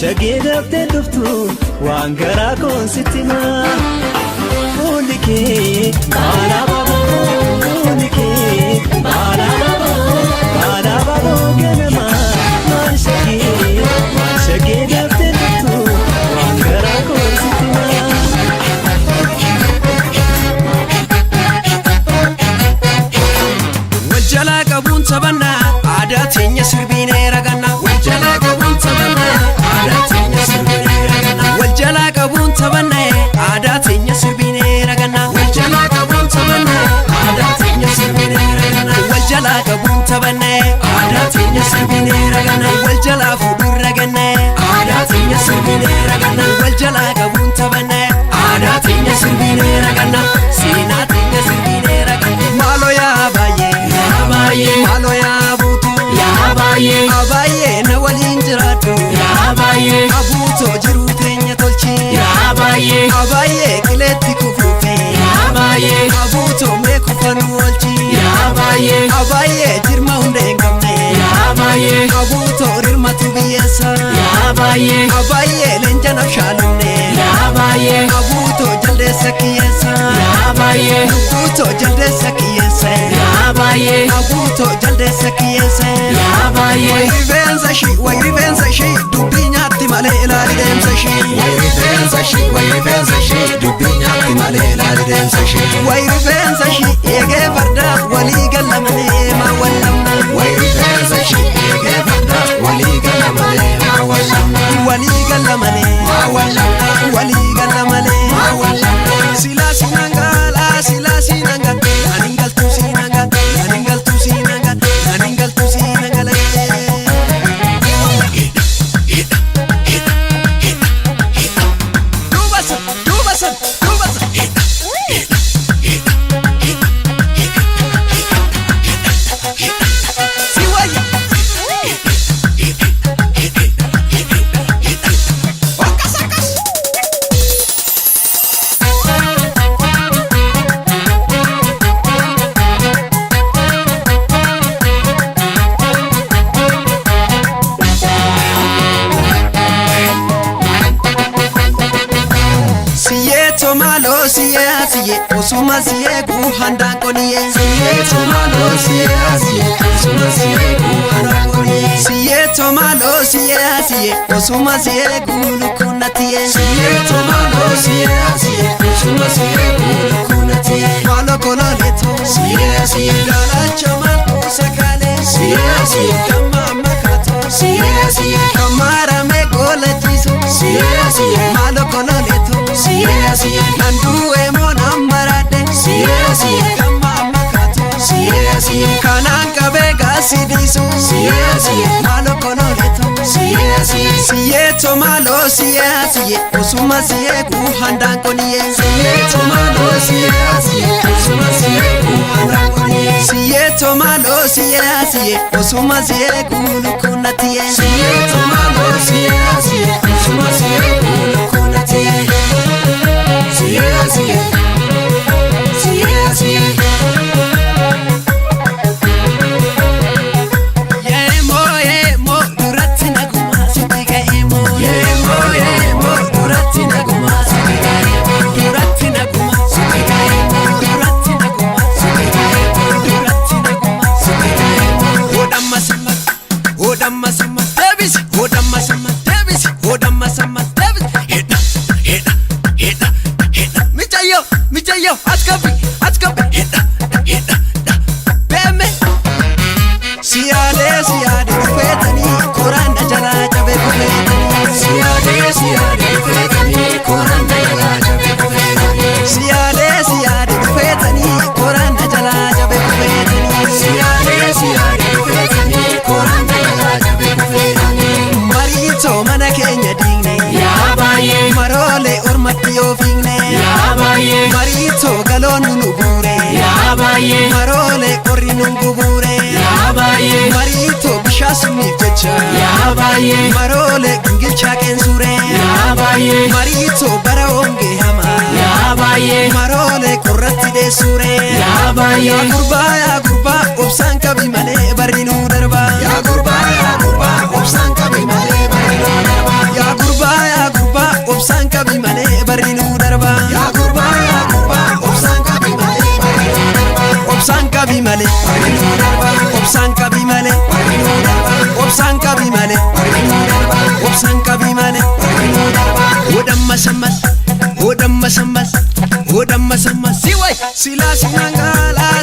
shagee daftee dhuftu waan garaa koon sitti maa fuulli kee baala baaboo fuulli kee baala baaboo ganama maal shagee daftee dhuftu waan garaa koon sitti maa. Waljala qabuun taphannaa aadaa teenya sirbiinee ragannaa. Waljala qabuun taphannaa aadaa teenya sirbiinee ragannaa. Waljala qabuun taphannaa aadaa teenya sirbiinee ragannaa. Waljala qabuun taphannaa aadaa teenya sirbiinee ragannaa. Waljala qabuun taphannaa aadaa teenya sirbiinee ragannaa. Waljala fuudhuun ragannaa aadaa teenya sirbiinee ragannaa. Waljala qabuun taphannaa aadaa teenya sirbiinee ragannaa. Seenaa teenya sirbiinee ragannaa. Maaloo yaa baay'ee maaloo yaa buutuu yaa baay'ee na waliin jiraadhu yaa baay'ee abuutoo jiruu teenya tolchi yaa baay'ee qileetti kufuufe yaa baay'ee abuutoo mee kufanu olchi yaa baay'ee jirma hundee hin qabne yaa baay'ee abuutoo rirmatu biyyeessa yaa baay'ee leenja nafshaalumne yaa baay'ee abuutoo jaldeessa kiyyeessa yaa baay'ee abuutoo jaldeessa kiyyeessa yaa baay'ee abuutoo jaldeessa kiyyeessa yaa baay'ee way rifeensa shii dubbii nyaatti malee ilaali deemsa shii way rifeensa shii dubbii nyaatti malee ilaali deemsa shii way rifeensa shii eegee fardaa walii galla malee maa wallamna way rifeensa shii eegee fardaa walii galla malee maa wallamna walii galla malee maa wallamna walii galla malee maa wallamna silaa sinangala silaa sinangala anin galtu sinangala anin galtu sinangala anin galtu sinangala siye osuma siye ku handaan koniye siye tomalo siye osuma siye ku handaan koniye siye tomalo siye osuma siye ku lukunatiye siye tomalo siye osuma siye ku lukunatiye malo kololeto siye galacha malo sakale siye kama makato siye kamara me goletiso siye malo kololeto siye nanduwe mona marade siye kama makato siye kananga bega sidiso siye malo kololeto siye tomalo siye osuma siye ku handaan koniye siye tomalo siye osuma siye ku handaan koniye siye tomalo siye osuma siye ku lukunatiye siye tomalo siye osuma siye ku lukunatiye siye marito galon nubure ya baye marole korri nungubure ya baye marito bishasmi jecha ya baye marole gingilcha kensure ya baye marito baraonge hama ya baye marole korratti de sure ya baye ya gurba obsan kabi male barinu darba ya gurba obsan kabi male male obsaan qabi male obsaan qabi male obsaan qabi male odamma sammas odamma sammas odamma sammas siway sila sinangala